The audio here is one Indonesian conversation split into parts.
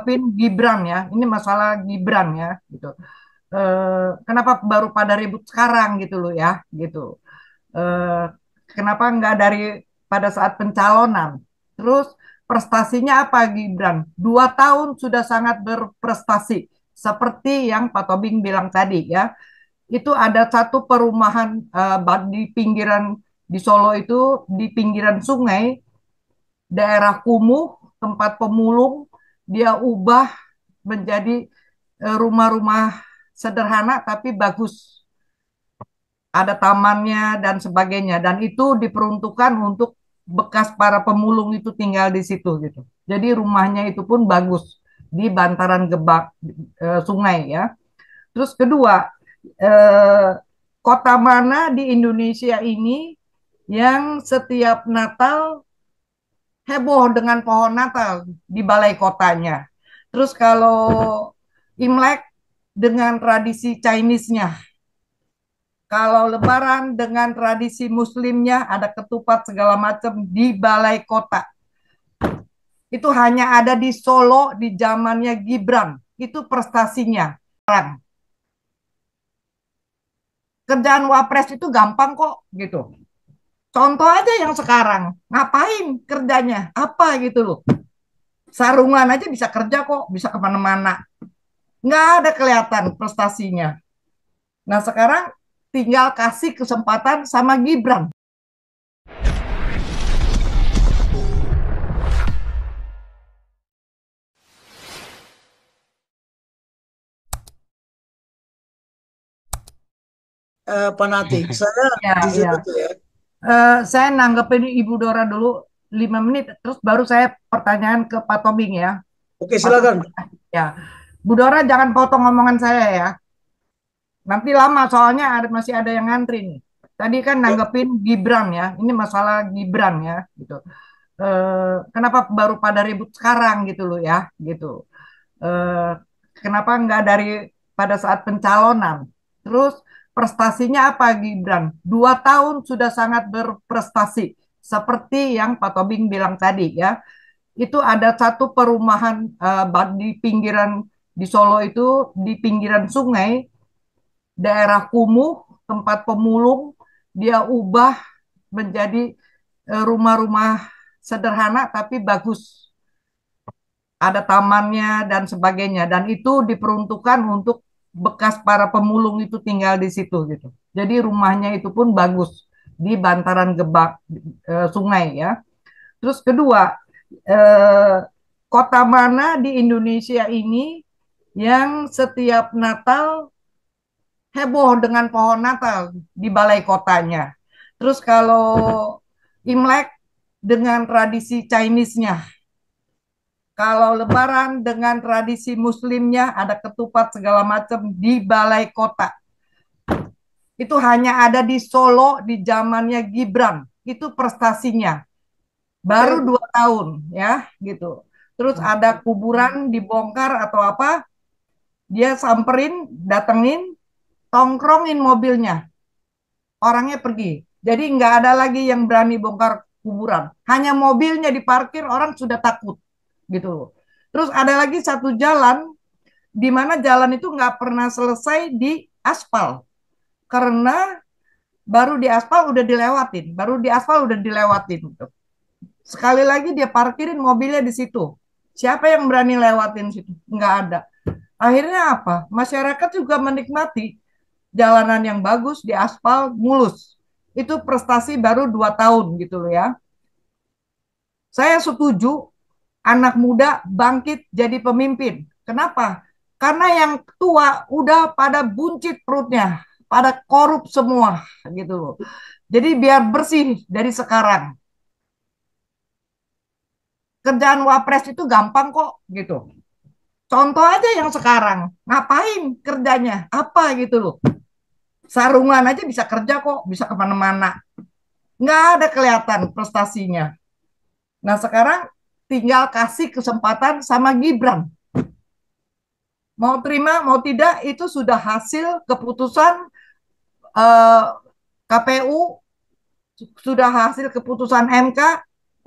nanggepin Gibran ya. Ini masalah Gibran ya, gitu. Kenapa baru pada ribut sekarang gitu loh ya, gitu. Eh, Kenapa nggak dari pada saat pencalonan? Terus prestasinya apa Gibran? 2 tahun sudah sangat berprestasi. Seperti yang Pak Tobing bilang tadi ya, itu ada satu perumahan di pinggiran di Solo itu di pinggiran sungai, daerah kumuh, tempat pemulung, dia ubah menjadi rumah-rumah sederhana tapi bagus, ada tamannya dan sebagainya, dan itu diperuntukkan untuk bekas para pemulung itu tinggal di situ gitu. Jadi rumahnya itu pun bagus di bantaran gebak sungai ya. Terus kedua, eh, kota mana di Indonesia ini yang setiap Natal heboh dengan pohon Natal di balai kotanya? Terus kalau Imlek dengan tradisi Chinese-nya, kalau Lebaran dengan tradisi Muslimnya, ada ketupat segala macam di balai kota. Itu hanya ada di Solo di zamannya Gibran. Itu prestasinya. Kerjaan wapres itu gampang kok gitu. Contoh aja yang sekarang. Ngapain kerjanya? Apa gitu loh. Sarungan aja bisa kerja kok. Bisa kemana-mana. Nggak ada kelihatan prestasinya. Nah sekarang tinggal kasih kesempatan sama Gibran. Pak Nati, saya Ya, jujur ya. itu ya. Saya nanggepin Ibu Dora dulu 5 menit, terus baru saya pertanyaan ke Pak Tobing ya. Oke, Pak Tobing, silakan. ya. Bu Dora jangan potong omongan saya ya. Nanti lama soalnya masih ada yang ngantri nih. Tadi kan Ya, nanggepin Gibran ya. Ini masalah Gibran ya, gitu. Kenapa baru pada ribut sekarang gitu loh ya, gitu. Eh, Kenapa nggak dari pada saat pencalonan? Terus prestasinya apa Gibran? 2 tahun sudah sangat berprestasi. Seperti yang Pak Tobing bilang tadi ya, itu ada satu perumahan di pinggiran di Solo itu di pinggiran sungai, daerah kumuh, tempat pemulung, dia ubah menjadi rumah-rumah sederhana tapi bagus, ada tamannya dan sebagainya, dan itu diperuntukkan untuk bekas para pemulung itu tinggal di situ gitu. Jadi rumahnya itu pun bagus di bantaran gebak sungai ya. Terus kedua, eh, kota mana di Indonesia ini yang setiap Natal heboh dengan pohon Natal di balai kotanya? Terus kalau Imlek dengan tradisi Chinese-nya, kalau Lebaran dengan tradisi Muslimnya, ada ketupat segala macam di balai kota. Itu hanya ada di Solo di zamannya Gibran. Itu prestasinya. Baru oke. 2 tahun ya, gitu. Terus ada kuburan dibongkar atau apa, dia samperin, datengin, tongkrongin mobilnya, orangnya pergi. Jadi nggak ada lagi yang berani bongkar kuburan. Hanya mobilnya diparkir, orang sudah takut gitu loh. Terus ada lagi satu jalan di mana jalan itu nggak pernah selesai di aspal, karena baru di aspal udah dilewatin. Sekali lagi dia parkirin mobilnya di situ. Siapa yang berani lewatin situ? Nggak ada. Akhirnya apa? Masyarakat juga menikmati jalanan yang bagus di aspal mulus. Itu prestasi baru 2 tahun gitu loh ya. Saya setuju anak muda bangkit jadi pemimpin. Kenapa? Karena yang tua udah pada buncit perutnya, pada korup semua gitu loh. Jadi biar bersih dari sekarang. Kerjaan wapres itu gampang kok gitu. Contoh aja yang sekarang. Ngapain kerjanya? Apa gitu loh. Sarungan aja bisa kerja kok, bisa kemana-mana. Nggak ada kelihatan prestasinya. Nah sekarang tinggal kasih kesempatan sama Gibran. Mau terima, mau tidak, itu sudah hasil keputusan eh, KPU, sudah hasil keputusan MK,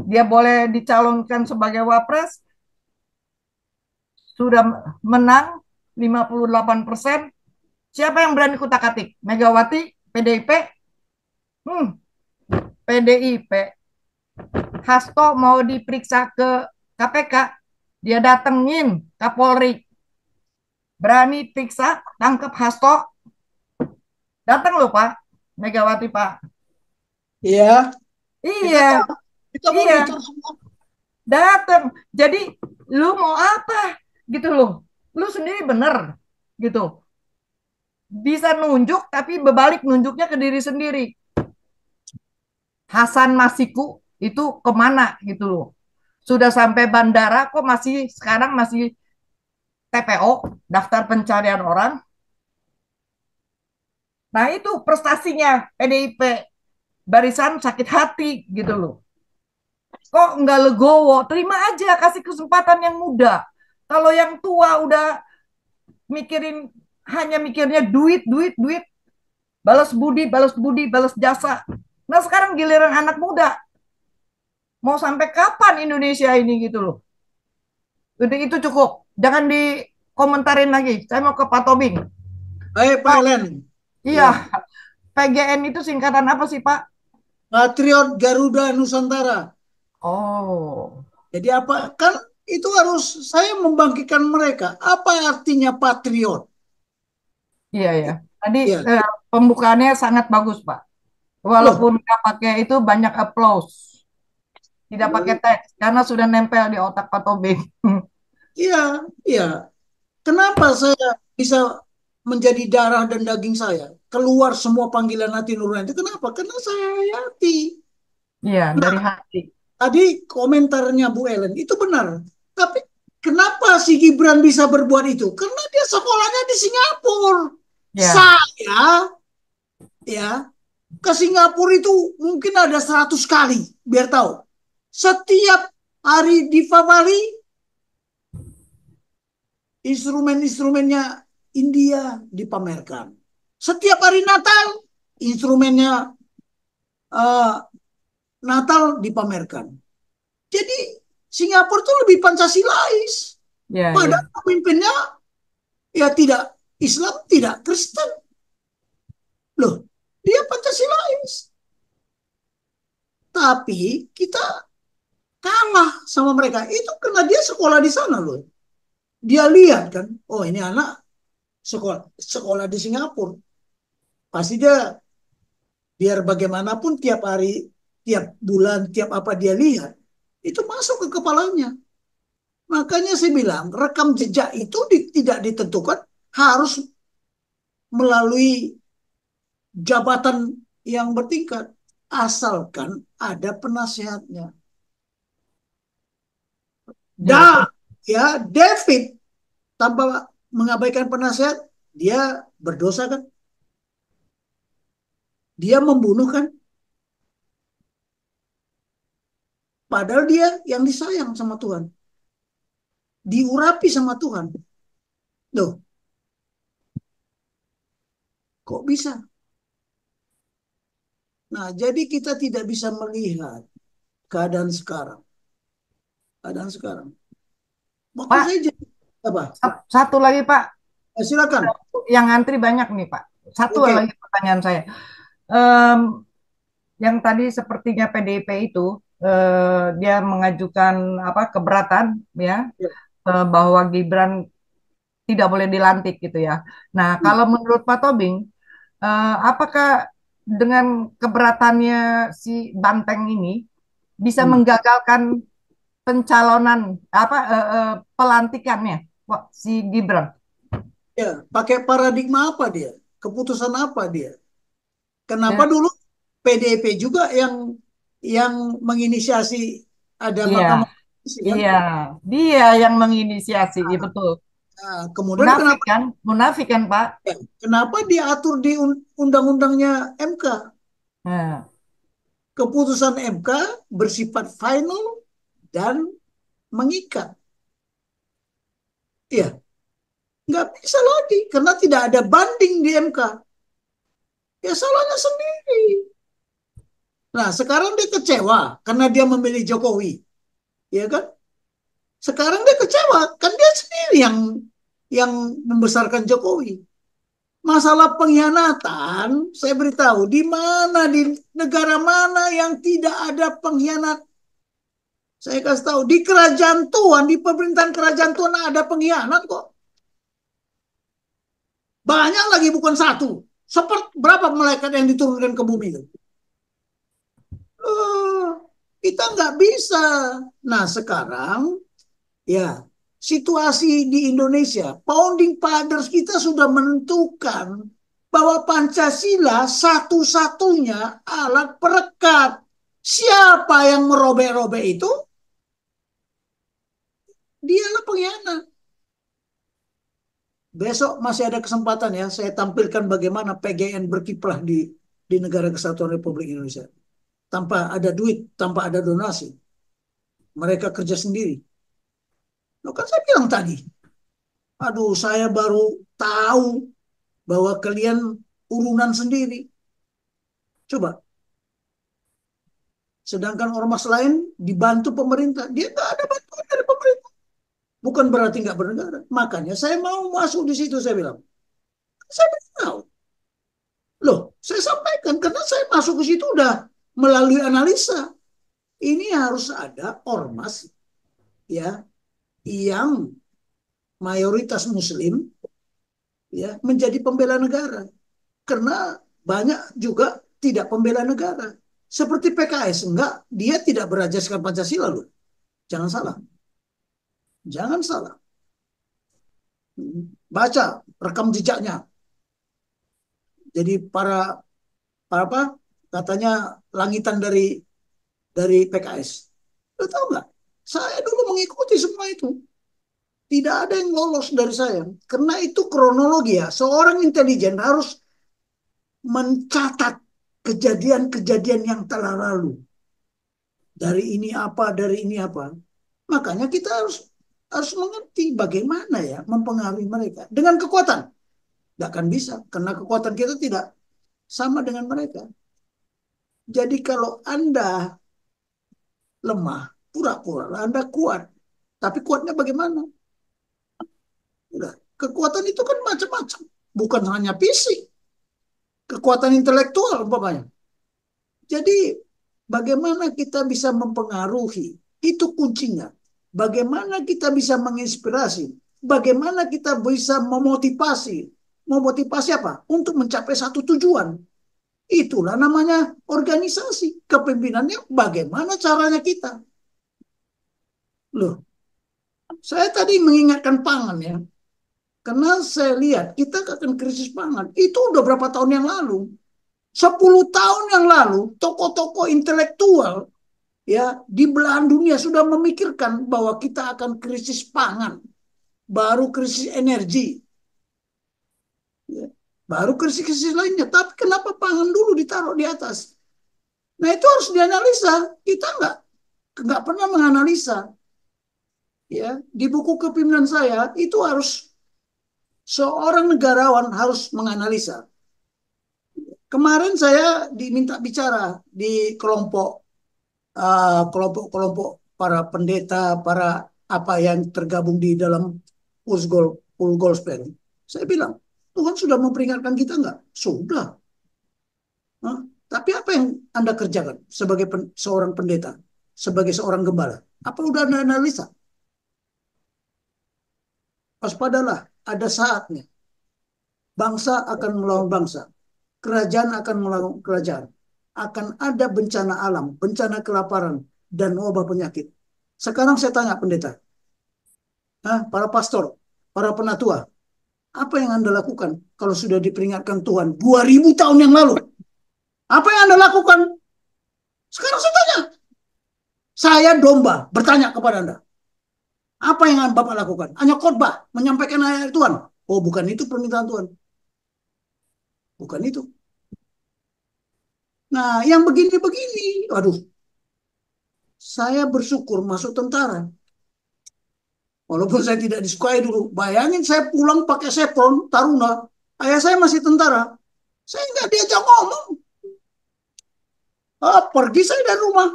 dia boleh dicalonkan sebagai wapres, sudah menang 58%. Siapa yang berani kutak-atik? Megawati, PDIP, PDIP. Hasto mau diperiksa ke KPK, dia datengin Kapolri, berani periksa, tangkap Hasto, datang loh Pak, Megawati Pak. Iya, kita Iya, tahu, kita iya, monitor semua. datang. Jadi lu mau apa gitu loh? Lu sendiri bener gitu. Bisa nunjuk tapi berbalik nunjuknya ke diri sendiri. Hasan Masiku itu kemana gitu loh? Sudah sampai bandara kok masih sekarang masih TPO, daftar pencarian orang. Nah itu prestasinya PDIP, barisan sakit hati gitu loh. Kok nggak legowo? Terima aja, kasih kesempatan yang muda. Kalau yang tua udah mikirin, hanya mikirnya duit, duit, duit, balas budi, balas budi, balas jasa. Nah sekarang giliran anak muda, mau sampai kapan Indonesia ini gitu loh. Udah itu cukup, jangan dikomentarin lagi. Saya mau ke Pak Tobing. Baik, Pak Pak, Elen. iya, Ya, PGN itu singkatan apa sih Pak? Patriot Garuda Nusantara. Oh, Jadi apa? Kan itu harus saya membangkitkan mereka. Apa artinya patriot? iya ya. Tadi Ya, pembukaannya sangat bagus Pak. loh, Walaupun nggak pakai itu banyak applause. Tidak pakai teks karena sudah nempel di otak Pak Tobing. iya, iya. Kenapa saya bisa menjadi darah dan daging saya? Keluar semua panggilan hati nurani itu kenapa? Karena saya hayati. Iya, Nah, dari hati. tadi komentarnya Bu Ellen itu benar. Tapi kenapa si Gibran bisa berbuat itu? Karena dia sekolahnya di Singapura. Ya, Saya ya ke Singapura itu mungkin ada 100 kali, biar tahu. Setiap hari di Bali, instrumen-instrumennya India dipamerkan. Setiap hari Natal, instrumennya eh, Natal dipamerkan. Jadi Singapura itu lebih Pancasilais. ya, Padahal ya. pemimpinnya ya tidak Islam, tidak Kristen. Loh, dia Pancasilais. Tapi kita kalah sama mereka. Itu karena dia sekolah di sana loh. Dia lihat kan, oh ini anak sekolah sekolah di Singapura. Pasti dia biar bagaimanapun tiap hari, tiap bulan, tiap apa dia lihat, itu masuk ke kepalanya. Makanya saya bilang, rekam jejak itu tidak ditentukan harus melalui jabatan yang bertingkat. Asalkan ada penasehatnya. Ya, Da, ya David tanpa mengabaikan penasehat, dia berdosa kan? Dia membunuh kan? Padahal dia yang disayang sama Tuhan. Diurapi sama Tuhan. Loh, kok bisa? Nah, jadi kita tidak bisa melihat keadaan sekarang. Keadaan sekarang. Waktu Pak, saya jadi apa? satu lagi Pak. Silakan. Yang ngantri banyak nih Pak. Satu Oke. lagi pertanyaan saya. Em, yang tadi sepertinya PDIP itu dia mengajukan apa keberatan ya, Ya. bahwa Gibran tidak boleh dilantik gitu ya. Nah, kalau menurut Pak Tobing, apakah dengan keberatannya si Banteng ini bisa Hmm. menggagalkan pencalonan apa pelantikannya si Gibran? Ya, pakai paradigma apa dia? Keputusan apa dia? Kenapa Ya, dulu PDIP juga yang menginisiasi ada iya, Mahkamah Konstitusi kan? iya, dia yang menginisiasi, iya betul. Nah, kemudian Munafik kenapa kan, munafik kan Pak? ya, kenapa diatur di undang-undangnya MK? Nah, Keputusan MK bersifat final dan mengikat. Ya, nggak bisa lagi karena tidak ada banding di MK. Ya salahnya sendiri. Nah, sekarang dia kecewa karena dia memilih Jokowi, ya kan? Sekarang dia kecewa, kan dia sendiri yang membesarkan Jokowi. Masalah pengkhianatan, saya beritahu, di mana, di negara mana yang tidak ada pengkhianat? Saya kasih tahu, di kerajaan Tuhan, di pemerintahan kerajaan Tuhan ada pengkhianat kok. Banyak lagi, bukan satu. Seperti berapa malaikat yang diturunkan ke bumi itu? Eh, kita nggak bisa. Nah, sekarang ya, situasi di Indonesia, founding fathers kita sudah menentukan bahwa Pancasila satu-satunya alat perekat. Siapa yang merobek-robek itu, dialah pengkhianat. Besok masih ada kesempatan ya, saya tampilkan bagaimana PGN berkiprah di negara Kesatuan Republik Indonesia. Tanpa ada duit, tanpa ada donasi. Mereka kerja sendiri. Loh, kan saya bilang tadi, aduh saya baru tahu bahwa kalian urunan sendiri. Coba, sedangkan ormas lain dibantu pemerintah, dia nggak ada bantuan dari pemerintah. Bukan berarti nggak bernegara. Makanya saya mau masuk di situ, saya bilang. Saya tahu. Loh, saya sampaikan karena saya masuk ke situ udah melalui analisa. Ini harus ada ormas ya yang mayoritas Muslim ya menjadi pembela negara. Karena banyak juga tidak pembela negara. Seperti PKS, enggak, dia tidak berajaskan Pancasila loh. Jangan salah. Jangan salah. Baca rekam jejaknya. Jadi para apa? Katanya langitan dari PKS. Lo tahu nggak? Saya dulu mengikuti semua itu. Tidak ada yang lolos dari saya. Karena itu kronologi ya. Seorang intelijen harus mencatat kejadian-kejadian yang telah lalu. Dari ini apa, dari ini apa. Makanya kita harus mengerti bagaimana ya mempengaruhi mereka. Dengan kekuatan. Tidak akan bisa. Karena kekuatan kita tidak sama dengan mereka. Jadi kalau Anda lemah, pura-pura Anda kuat. Tapi kuatnya bagaimana? Udah. Kekuatan itu kan macam-macam. Bukan hanya fisik. Kekuatan intelektual umpamanya. Jadi bagaimana kita bisa mempengaruhi? Itu kuncinya. Bagaimana kita bisa menginspirasi? Bagaimana kita bisa memotivasi? Memotivasi apa? Untuk mencapai satu tujuan. Itulah namanya organisasi. Kepemimpinannya bagaimana caranya kita. Loh, saya tadi mengingatkan pangan ya. Karena saya lihat kita akan krisis pangan. Itu udah berapa tahun yang lalu. 10 tahun yang lalu, tokoh-tokoh intelektual ya di belahan dunia sudah memikirkan bahwa kita akan krisis pangan, baru krisis energi, ya, baru krisis-krisis lainnya. Tapi kenapa pangan dulu ditaruh di atas? Nah itu harus dianalisa. Kita nggak pernah menganalisa. Ya, di buku kepemimpinan saya itu harus seorang negarawan harus menganalisa. Kemarin saya diminta bicara di kelompok-kelompok para pendeta, para apa yang tergabung di dalam Pulsgol, Pulgolspen. Saya bilang, Tuhan sudah memperingatkan kita nggak? Sudah. Hah? Tapi apa yang Anda kerjakan sebagai seorang pendeta, sebagai seorang gembala? Apa udah Anda analisa? Waspadalah, ada saatnya. Bangsa akan melawan bangsa. Kerajaan akan melawan kerajaan. Akan ada bencana alam, bencana kelaparan, dan wabah penyakit. Sekarang saya tanya pendeta, para pastor, para penatua, apa yang Anda lakukan kalau sudah diperingatkan Tuhan 2000 tahun yang lalu? Apa yang Anda lakukan? Sekarang saya tanya. Saya domba bertanya kepada Anda. Apa yang Bapak lakukan? Hanya khotbah, menyampaikan ayat Tuhan. Oh, bukan itu permintaan Tuhan. Bukan itu. Nah, yang begini-begini, waduh, saya bersyukur masuk tentara. Walaupun saya tidak disukai dulu. Bayangin saya pulang pakai Chevron, Taruna. Ayah saya masih tentara. Saya nggak diajak ngomong. Pergi saya dari rumah.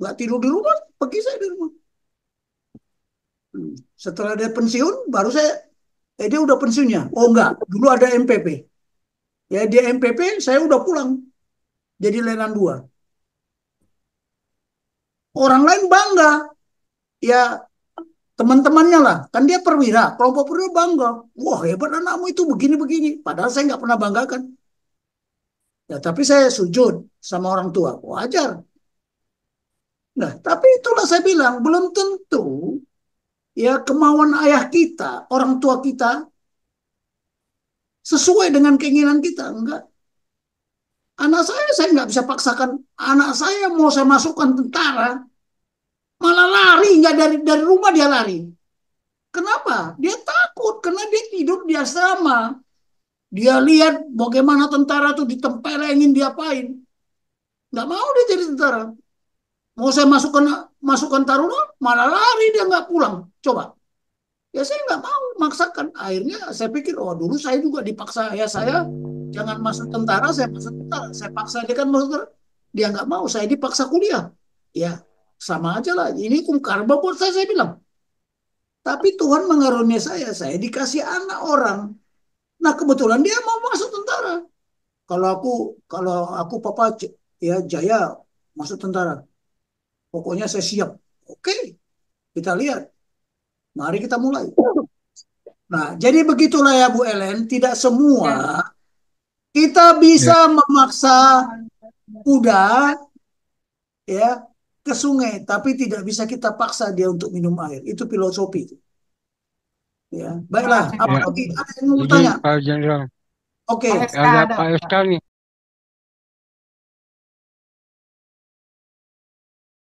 Nggak tidur di rumah. pergi saya di rumah. Setelah dia pensiun, baru saya, dia udah pensiunnya. Oh enggak, dulu ada MPP. Ya dia MPP, saya udah pulang jadi Lenan 2. Orang lain bangga, ya teman-temannya lah, kan dia perwira, kelompok perwira bangga. Wah hebat anakmu itu begini-begini. Padahal saya nggak pernah banggakan. Ya tapi saya sujud sama orang tua, wajar. Nah tapi itulah saya bilang, belum tentu ya kemauan ayah kita, orang tua kita sesuai dengan keinginan kita. Enggak. Anak saya nggak bisa paksakan. Anak saya mau saya masukkan tentara, malah lari, nggak dari rumah dia lari. Kenapa? Dia takut karena dia tidur di asrama. Dia lihat bagaimana tentara tuh ditempelengin, diapain. Nggak mau dia jadi tentara. Mau saya masukkan taruna, malah lari dia nggak pulang. Coba. Ya saya nggak mau maksakan. Akhirnya saya pikir, oh dulu saya juga dipaksa ya saya jangan masuk tentara, saya masuk tentara. Saya paksa dia kan masuk tentara. Dia nggak mau, saya dipaksa kuliah. Ya sama aja lah. Ini hukum karma buat saya bilang. Tapi Tuhan mengarunia saya dikasih anak orang. Nah kebetulan dia mau masuk tentara. Kalau aku papa ya Jaya masuk tentara. Pokoknya saya siap. Oke, kita lihat. Mari kita mulai. Nah, jadi begitulah ya Bu Ellen, tidak semua Ya. kita Ya, bisa memaksa kuda ya ke sungai, tapi tidak bisa kita paksa dia untuk minum air. Itu filosofi. Ya, Terima baiklah. kasih Pak ya. Apalagi Edi. ada yang mau Jadi tanya? Pak Jenderal, Pak Oke, SK ada ada. Pak SK nih.